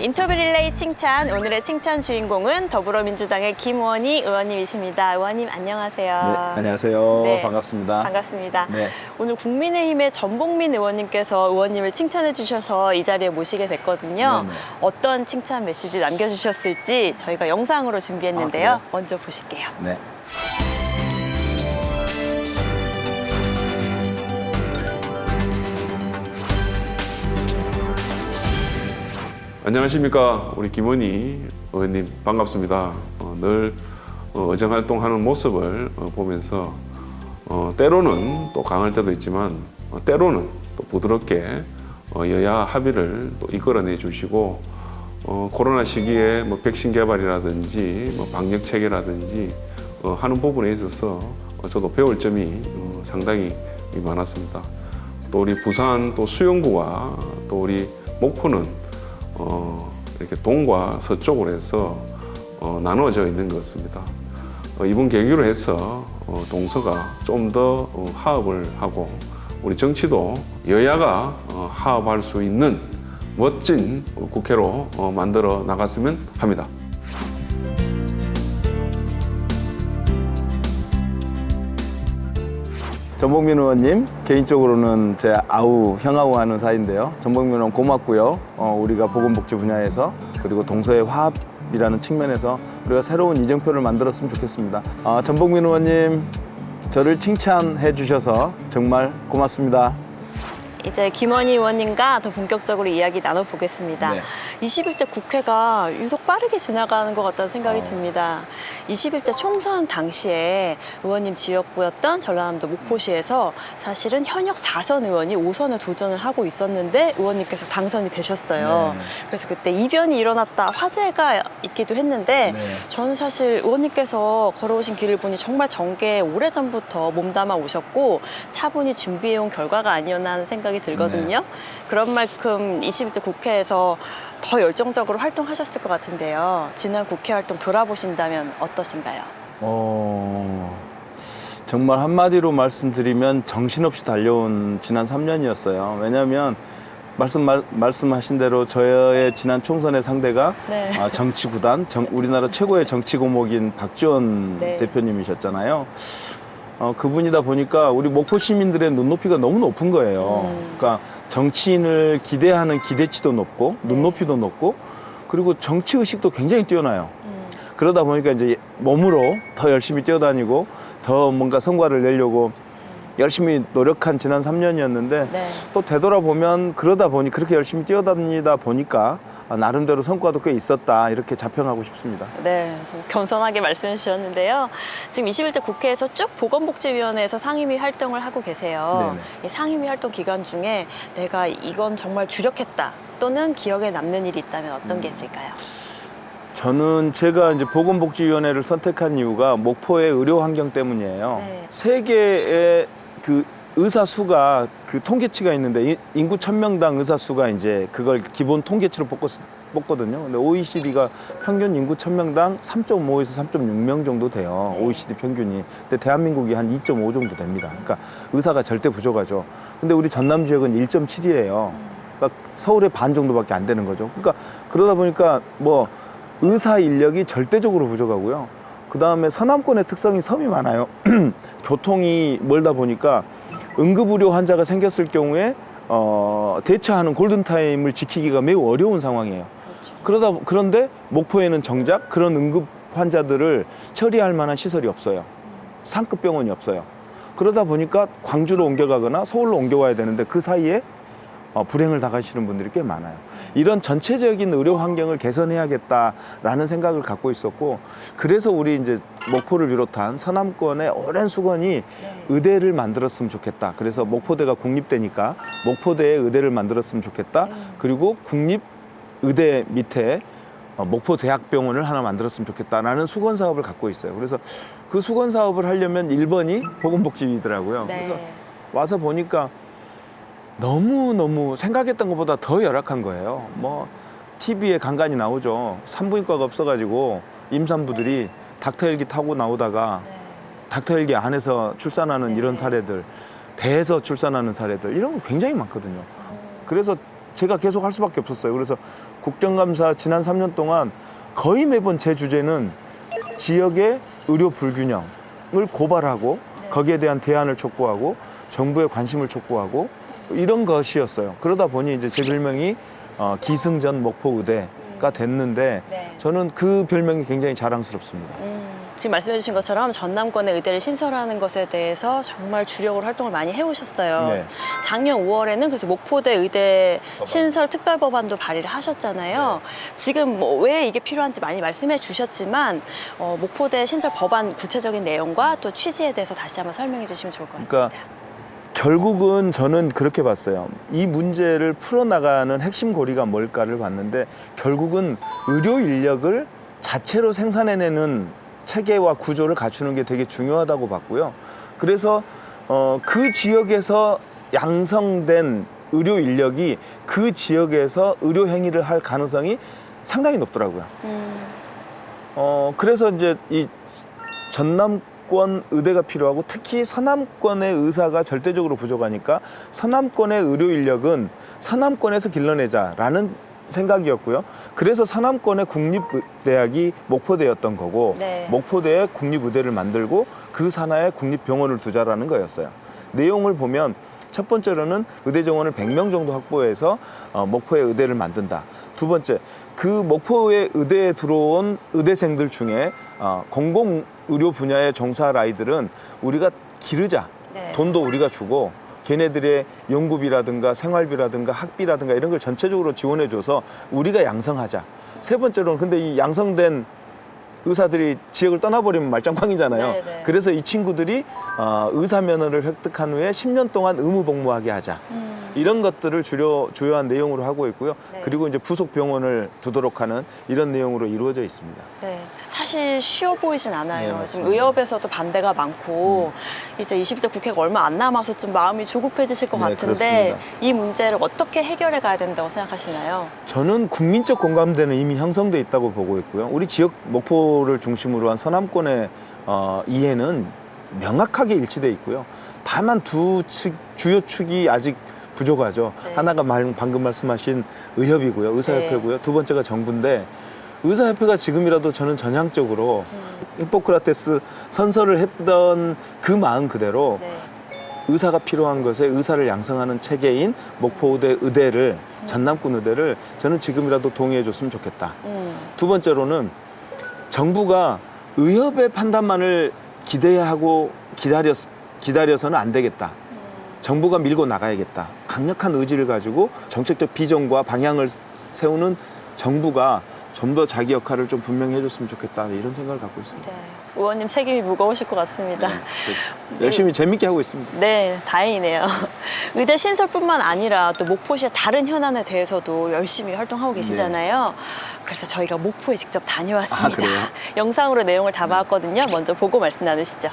인터뷰 릴레이 칭찬, 오늘의 칭찬 주인공은 더불어민주당의 김원희 의원님이십니다. 의원님 안녕하세요. 네, 안녕하세요. 네, 반갑습니다. 반갑습니다. 네. 오늘 국민의힘의 전복민 의원님께서 의원님을 칭찬해 주셔서 이 자리에 모시게 됐거든요. 네네. 어떤 칭찬 메시지 남겨주셨을지 저희가 영상으로 준비했는데요. 아, 그래요? 먼저 보실게요. 네. 안녕하십니까. 우리 김원희 의원님 반갑습니다. 늘 의정 활동하는 모습을 보면서 때로는 또 강할 때도 있지만 때로는 또 부드럽게 여야 합의를 또 이끌어내 주시고 코로나 시기에 뭐 백신 개발이라든지 뭐 방역 체계라든지 하는 부분에 있어서 저도 배울 점이 상당히 많았습니다. 또 우리 부산 또 수영구와 또 우리 목포는 이렇게 동과 서쪽으로 해서 나누어져 있는 것 같습니다. 이번 계기로 해서 동서가 좀 더 화합을 하고 우리 정치도 여야가 화합할 수 있는 멋진 국회로 만들어 나갔으면 합니다. 전복민 의원님, 개인적으로는 제 형하고 하는 사이인데요. 전복민 의원 고맙고요. 우리가 보건복지 분야에서 그리고 동서의 화합이라는 측면에서 우리가 새로운 이정표를 만들었으면 좋겠습니다. 전복민 의원님, 저를 칭찬해 주셔서 정말 고맙습니다. 이제 김원희 의원님과 더 본격적으로 이야기 나눠보겠습니다. 네. 21대 국회가 유독 빠르게 지나가는 것 같다는 생각이 듭니다. 21대 총선 당시에 의원님 지역구였던 전라남도 목포시에서 사실은 현역 4선 의원이 5선에 도전을 하고 있었는데 의원님께서 당선이 되셨어요. 네. 그래서 그때 이변이 일어났다 화제가 있기도 했는데 네. 저는 사실 의원님께서 걸어오신 길을 보니 정말 정계에 오래전부터 몸담아 오셨고 차분히 준비해온 결과가 아니었나 하는 생각이 들거든요. 네. 그런 만큼 21대 국회에서 더 열정적으로 활동하셨을 것 같은데요. 지난 국회 활동 돌아보신다면 어떠신가요? 정말 한마디로 말씀드리면 정신없이 달려온 지난 3년이었어요. 왜냐하면 말씀하신 대로 저의 지난 총선의 상대가 네. 정치구단, 우리나라 최고의 정치 고목인 박지원 네. 대표님이셨잖아요. 그분이다 보니까 우리 목포 시민들의 눈높이가 너무 높은 거예요. 그러니까 정치인을 기대하는 기대치도 높고 눈높이도 높고 그리고 정치 의식도 굉장히 뛰어나요. 그러다 보니까 이제 몸으로 더 열심히 뛰어다니고 더 뭔가 성과를 내려고 열심히 노력한 지난 3년이었는데 네. 또 되돌아보면 그러다 보니 그렇게 열심히 뛰어다니다 보니까 나름대로 성과도 꽤 있었다 이렇게 자평하고 싶습니다. 네, 좀 겸손하게 말씀해 주셨는데요. 지금 21대 국회에서 쭉 보건복지위원회에서 상임위 활동을 하고 계세요. 네네. 이 상임위 활동 기간 중에 내가 이건 정말 주력했다 또는 기억에 남는 일이 있다면 어떤 게 있을까요? 저는 제가 이제 보건복지위원회를 선택한 이유가 목포의 의료 환경 때문이에요. 네. 세계의 그 의사 수가 그 통계치가 있는데 인구 1000명당 의사 수가 이제 그걸 기본 통계치로 뽑거든요. 근데 OECD가 평균 인구 1000명당 3.5에서 3.6명 정도 돼요. OECD 평균이. 근데 대한민국이 한 2.5 정도 됩니다. 그러니까 의사가 절대 부족하죠. 근데 우리 전남 지역은 1.7이에요. 그러니까 서울의 반 정도밖에 안 되는 거죠. 그러니까 그러다 보니까 뭐 의사 인력이 절대적으로 부족하고요. 그 다음에 서남권의 특성이 섬이 많아요. 교통이 멀다 보니까 응급의료 환자가 생겼을 경우에 대처하는 골든타임을 지키기가 매우 어려운 상황이에요. 그렇죠. 그런데 목포에는 정작 그런 응급 환자들을 처리할 만한 시설이 없어요. 상급 병원이 없어요. 그러다 보니까 광주로 옮겨가거나 서울로 옮겨가야 되는데 그 사이에 불행을 당하시는 분들이 꽤 많아요. 이런 전체적인 의료 환경을 개선해야겠다라는 생각을 갖고 있었고, 그래서 우리 이제 목포를 비롯한 서남권의 오랜 수건이 의대를 만들었으면 좋겠다. 그래서 목포대가 국립대니까 목포대에 의대를 만들었으면 좋겠다. 그리고 국립의대 밑에 목포대학병원을 하나 만들었으면 좋겠다라는 수건 사업을 갖고 있어요. 그래서 그 수건 사업을 하려면 1번이 보건복지위더라고요. 네. 그래서 와서 보니까 너무 생각했던 것보다 더 열악한 거예요. 뭐 TV에 간간히 나오죠. 산부인과가 없어가지고 임산부들이 닥터 헬기 타고 나오다가 닥터 헬기 안에서 출산하는 이런 사례들, 배에서 출산하는 사례들 이런 거 굉장히 많거든요. 그래서 제가 계속 할 수밖에 없었어요. 그래서 국정감사 지난 3년 동안 거의 매번 제 주제는 지역의 의료 불균형을 고발하고 거기에 대한 대안을 촉구하고 정부의 관심을 촉구하고 이런 것이었어요. 그러다 보니 이제 제 별명이 기승전 목포의대가 됐는데 네. 저는 그 별명이 굉장히 자랑스럽습니다. 지금 말씀해 주신 것처럼 전남권의 의대를 신설하는 것에 대해서 정말 주력으로 활동을 많이 해오셨어요. 네. 작년 5월에는 그래서 목포대 의대 신설 특별법안도 발의를 하셨잖아요. 지금 뭐 왜 이게 필요한지 많이 말씀해 주셨지만 목포대 신설 법안 구체적인 내용과 또 취지에 대해서 다시 한번 설명해 주시면 좋을 것 같습니다. 그러니까 결국은 저는 그렇게 봤어요. 이 문제를 풀어나가는 핵심 고리가 뭘까를 봤는데 결국은 의료 인력을 자체로 생산해내는 체계와 구조를 갖추는 게 되게 중요하다고 봤고요. 그래서 그 지역에서 양성된 의료 인력이 그 지역에서 의료 행위를 할 가능성이 상당히 높더라고요. 그래서 이제 이 전남권 의대가 필요하고 특히 서남권의 의사가 절대적으로 부족하니까 서남권의 의료 인력은 서남권에서 길러내자라는 생각이었고요. 그래서 서남권의 국립대학이 목포대였던 거고 네. 목포대에 국립의대를 만들고 그 산하에 국립병원을 두자라는 거였어요. 내용을 보면 첫 번째로는 의대 정원을 100명 정도 확보해서 목포에 의대를 만든다. 두 번째, 그 목포의 의대에 들어온 의대생들 중에 공공의료 분야에 종사할 아이들은 우리가 기르자. 네. 돈도 우리가 주고 걔네들의 연구비라든가 생활비라든가 학비라든가 이런 걸 전체적으로 지원해줘서 우리가 양성하자. 세 번째로는 근데 이 양성된 의사들이 지역을 떠나버리면 말짱꽝이잖아요. 네네. 그래서 이 친구들이 의사 면허를 획득한 후에 10년 동안 의무 복무하게 하자. 이런 것들을 주요한 내용으로 하고 있고요. 네. 그리고 이제 부속 병원을 두도록 하는 이런 내용으로 이루어져 있습니다. 네, 사실 쉬워 보이진 않아요. 네, 지금 맞습니다. 의협에서도 반대가 많고 이제 20대 국회가 얼마 안 남아서 좀 마음이 조급해지실 것 네, 같은데 그렇습니다. 이 문제를 어떻게 해결해 가야 된다고 생각하시나요? 저는 국민적 공감대는 이미 형성돼 있다고 보고 있고요. 우리 지역 목포를 중심으로 한 서남권의 이해는 명확하게 일치돼 있고요. 다만 두 측 주요 축이 아직 부족하죠. 네. 하나가 방금 말씀하신 의협이고요. 의사협회고요. 두 번째가 정부인데 의사협회가 지금이라도 저는 전향적으로 히포크라테스 선서를 했던 그 마음 그대로 네. 의사가 필요한 것에 의사를 양성하는 체계인 목포의대 의대를 전남권 의대를 저는 지금이라도 동의해 줬으면 좋겠다. 두 번째로는 정부가 의협의 판단만을 기대하고 기다려서는 안 되겠다. 정부가 밀고 나가야겠다. 강력한 의지를 가지고 정책적 비전과 방향을 세우는 정부가 좀 더 자기 역할을 좀 분명히 해줬으면 좋겠다. 이런 생각을 갖고 있습니다. 네. 의원님 책임이 무거우실 것 같습니다. 열심히 재밌게 하고 있습니다. 네, 다행이네요. 의대 신설뿐만 아니라 또 목포시의 다른 현안에 대해서도 열심히 활동하고 계시잖아요. 그래서 저희가 목포에 직접 다녀왔습니다. 아, 그래요? 영상으로 내용을 담아왔거든요. 먼저 보고 말씀 나누시죠.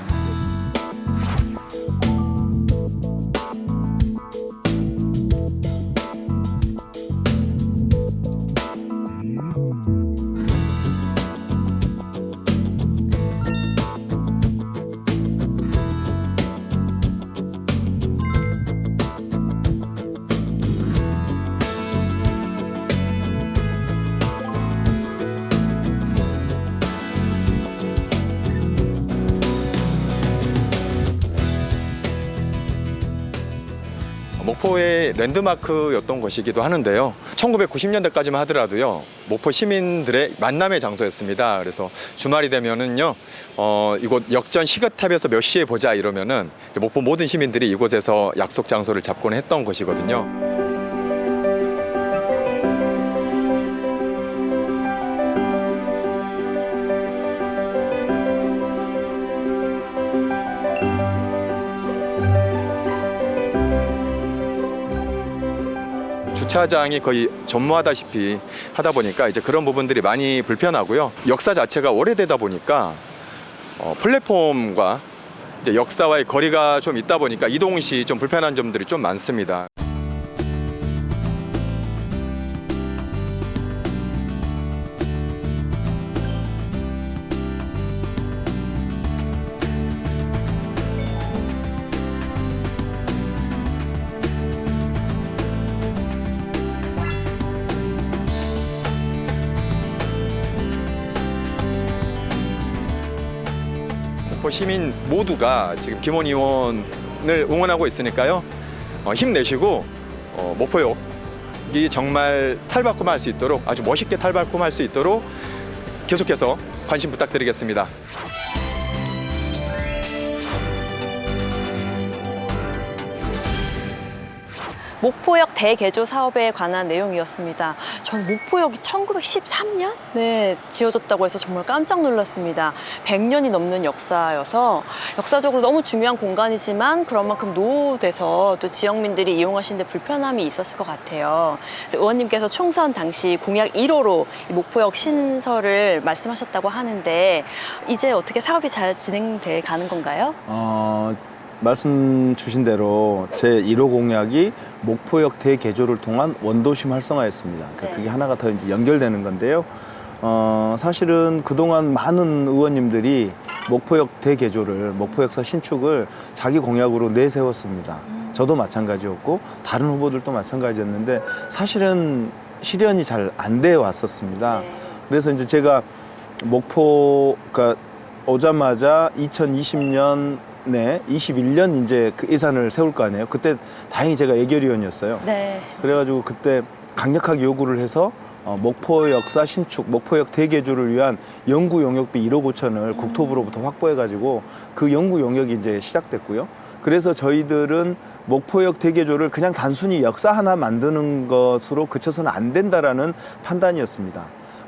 목포의 랜드마크였던 것이기도 하는데요. 1990년대까지만 하더라도요. 목포 시민들의 만남의 장소였습니다. 그래서 주말이 되면은요. 이곳 역전 시계탑에서 몇 시에 보자 이러면은 목포 모든 시민들이 이곳에서 약속 장소를 잡곤 했던 곳이거든요. 주차장이 거의 전무하다시피 하다 보니까 이제 그런 부분들이 많이 불편하고요. 역사 자체가 오래되다 보니까 플랫폼과 이제 역사와의 거리가 좀 있다 보니까 이동 시 좀 불편한 점들이 좀 많습니다. 목포 시민 모두가 지금 김원 의원을 응원하고 있으니까요. 힘내시고 목포역이 정말 탈바꿈할 수 있도록, 아주 멋있게 탈바꿈할 수 있도록 계속해서 관심 부탁드리겠습니다. 목포역 대개조 사업에 관한 내용이었습니다. 저는 목포역이 1913년? 네, 지어졌다고 해서 정말 깜짝 놀랐습니다. 100년이 넘는 역사여서 역사적으로 너무 중요한 공간이지만 그런 만큼 노후돼서 또 지역민들이 이용하시는데 불편함이 있었을 것 같아요. 그래서 의원님께서 총선 당시 공약 1호로 이 목포역 신설을 말씀하셨다고 하는데 이제 어떻게 사업이 잘 진행돼 가는 건가요? 말씀 주신 대로 제 1호 공약이 목포역 대개조를 통한 원도심 활성화였습니다. 네. 그게 하나가 더 이제 연결되는 건데요. 사실은 그동안 많은 의원님들이 목포역 대개조를, 목포역사 신축을 자기 공약으로 내세웠습니다. 저도 마찬가지였고 다른 후보들도 마찬가지였는데 사실은 실현이 잘 안 돼 왔었습니다. 네. 그래서 이제 제가 목포가 오자마자 2020년 네, 21년 이제 그 예산을 세울 거 아니에요. 그때 다행히 제가 예결위원이었어요. 네. 그래가지고 그때 강력하게 요구를 해서 목포 역사 신축, 목포역 대개조를 위한 연구 용역비 1억 5천을 국토부로부터 확보해가지고 그 연구 용역이 이제 시작됐고요. 그래서 저희들은 목포역 대개조를 그냥 단순히 역사 하나 만드는 것으로 그쳐서는 안 된다라는 판단이었습니다.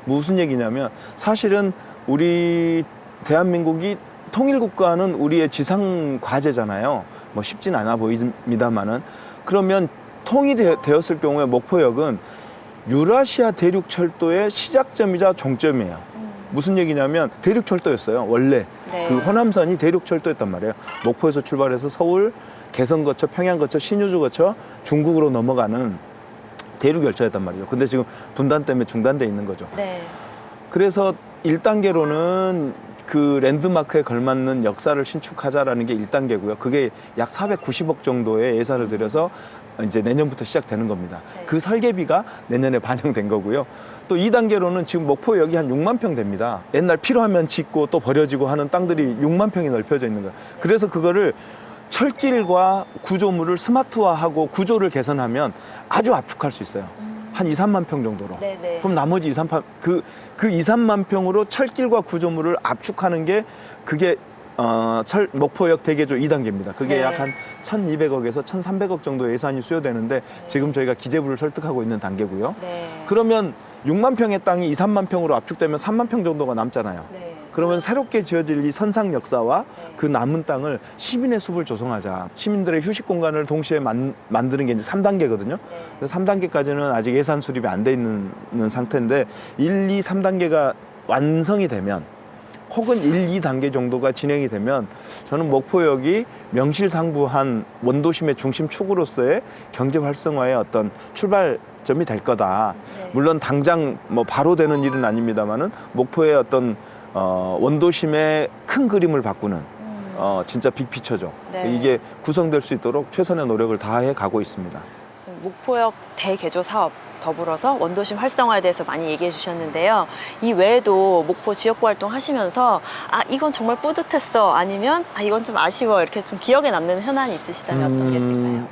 무슨 얘기냐면 사실은 우리 대한민국이 통일국가는 우리의 지상 과제잖아요. 뭐 쉽진 않아 보입니다만은 그러면 통일이 되었을 경우에 목포역은 유라시아 대륙철도의 시작점이자 종점이에요. 무슨 얘기냐면 대륙철도였어요. 원래 네. 그 호남선이 대륙철도였단 말이에요. 목포에서 출발해서 서울, 개성 거쳐, 평양 거쳐, 신의주 거쳐 중국으로 넘어가는 대륙열차였단 말이에요. 근데 지금 분단 때문에 중단돼 있는 거죠. 네. 그래서 1단계로는 그 랜드마크에 걸맞는 역사를 신축하자라는 게 1단계고요. 그게 약 490억 정도의 예산을 들여서 이제 내년부터 시작되는 겁니다. 네. 그 설계비가 내년에 반영된 거고요. 또 2단계로는 지금 목포역이 한 6만 평 됩니다. 옛날 필요하면 짓고 또 버려지고 하는 땅들이 6만 평이 넓혀져 있는 거예요. 그래서 그거를 철길과 구조물을 스마트화하고 구조를 개선하면 아주 압축할 수 있어요. 한 2, 3만 평 정도로. 네네. 그럼 나머지 2, 3만 그 2, 3만 평으로 철길과 구조물을 압축하는 게 그게 목포역 대개조 2단계입니다. 그게 네. 약 한 1,200억에서 1,300억 정도 예산이 수요되는데 지금 저희가 기재부를 설득하고 있는 단계고요. 네. 그러면 6만 평의 땅이 2, 3만 평으로 압축되면 3만 평 정도가 남잖아요. 네. 그러면 새롭게 지어질 이 선상 역사와 네. 그 남은 땅을 시민의 숲을 조성하자. 시민들의 휴식 공간을 동시에 만드는 게 이제 3단계거든요. 네. 그래서 3단계까지는 아직 예산 수립이 안 돼 있는 상태인데 1, 2, 3단계가 완성이 되면 혹은 1, 2단계 정도가 진행이 되면 저는 목포역이 명실상부한 원도심의 중심 축으로서의 경제 활성화의 어떤 출발점이 될 거다. 네. 물론 당장 뭐 바로 되는 일은 아닙니다만은 목포의 어떤 원도심의 큰 그림을 바꾸는 진짜 빅피처죠. 네. 이게 구성될 수 있도록 최선의 노력을 다해 가고 있습니다. 지금 목포역 대개조 사업 더불어서 원도심 활성화에 대해서 많이 얘기해 주셨는데요. 이 외에도 목포 지역구 활동 하시면서 이건 정말 뿌듯했어 아니면 이건 좀 아쉬워 이렇게 좀 기억에 남는 현안이 있으시다면 어떤 게 있을까요?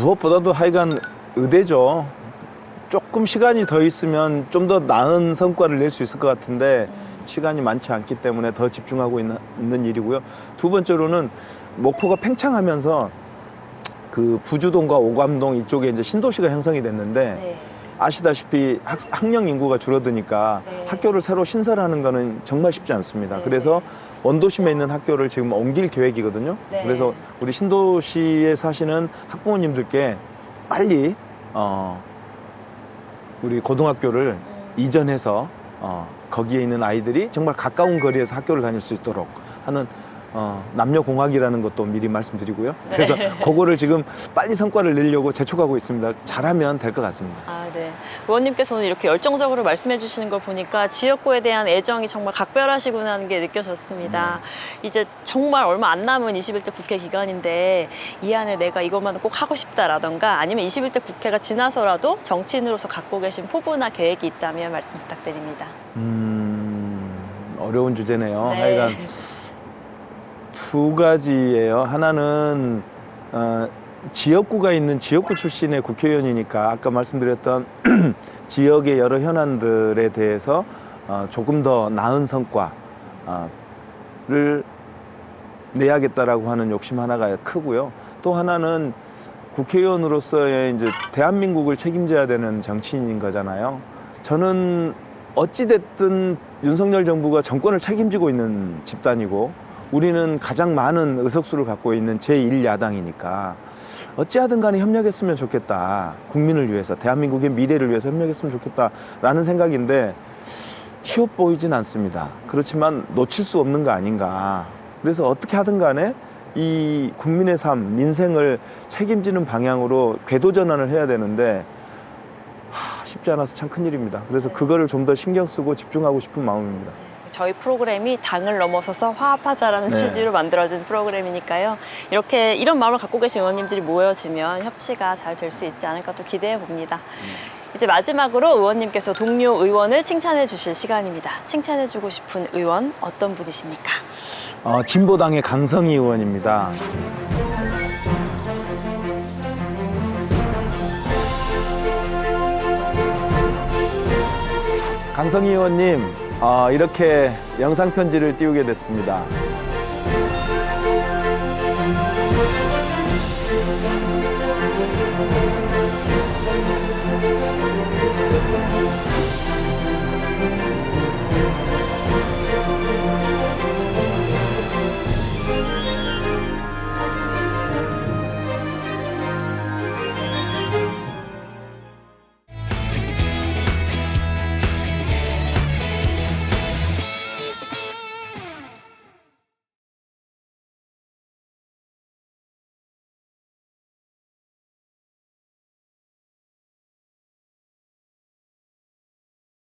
무엇보다도 하여간 의대죠. 조금 시간이 더 있으면 좀 더 나은 성과를 낼 수 있을 것 같은데 시간이 많지 않기 때문에 더 집중하고 있는 일이고요. 두 번째로는 목포가 팽창하면서 그 부주동과 오감동 이쪽에 이제 신도시가 형성이 됐는데 네. 아시다시피 학령 인구가 줄어드니까 네. 학교를 새로 신설하는 거는 정말 쉽지 않습니다. 네. 그래서 원도심에 있는 학교를 지금 옮길 계획이거든요. 네. 그래서 우리 신도시에 사시는 학부모님들께 빨리 우리 고등학교를 이전해서 거기에 있는 아이들이 정말 가까운 거리에서 학교를 다닐 수 있도록 하는 남녀공학이라는 것도 미리 말씀드리고요. 네. 그래서 그거를 지금 빨리 성과를 내려고 재촉하고 있습니다. 잘하면 될 것 같습니다. 네. 의원님께서는 이렇게 열정적으로 말씀해 주시는 걸 보니까 지역구에 대한 애정이 정말 각별하시구나 하는 게 느껴졌습니다. 이제 정말 얼마 안 남은 21대 국회 기간인데 이 안에 내가 이것만 꼭 하고 싶다라던가 아니면 21대 국회가 지나서라도 정치인으로서 갖고 계신 포부나 계획이 있다면 말씀 부탁드립니다. 어려운 주제네요. 네. 하여간 두 가지예요. 하나는 지역구가 있는 지역구 출신의 국회의원이니까 아까 말씀드렸던 지역의 여러 현안들에 대해서 조금 더 나은 성과를 내야겠다라고 하는 욕심 하나가 크고요. 또 하나는 국회의원으로서의 이제 대한민국을 책임져야 되는 정치인인 거잖아요. 저는 어찌됐든 윤석열 정부가 정권을 책임지고 있는 집단이고 우리는 가장 많은 의석수를 갖고 있는 제1야당이니까 어찌하든 간에 협력했으면 좋겠다. 국민을 위해서, 대한민국의 미래를 위해서 협력했으면 좋겠다라는 생각인데 쉬워 보이진 않습니다. 그렇지만 놓칠 수 없는 거 아닌가. 그래서 어떻게 하든 간에 이 국민의 삶, 민생을 책임지는 방향으로 궤도 전환을 해야 되는데 쉽지 않아서 참 큰일입니다. 그래서 그거를 좀 더 신경 쓰고 집중하고 싶은 마음입니다. 저희 프로그램이 당을 넘어서서 화합하자라는 네. 취지로 만들어진 프로그램이니까요. 이렇게 이런 마음을 갖고 계신 의원님들이 모여지면 협치가 잘 될 수 있지 않을까 또 기대해 봅니다. 이제 마지막으로 의원님께서 동료 의원을 칭찬해 주실 시간입니다. 칭찬해 주고 싶은 의원 어떤 분이십니까? 진보당의 강성희 의원입니다. 강성희 의원님, 이렇게 영상 편지를 띄우게 됐습니다.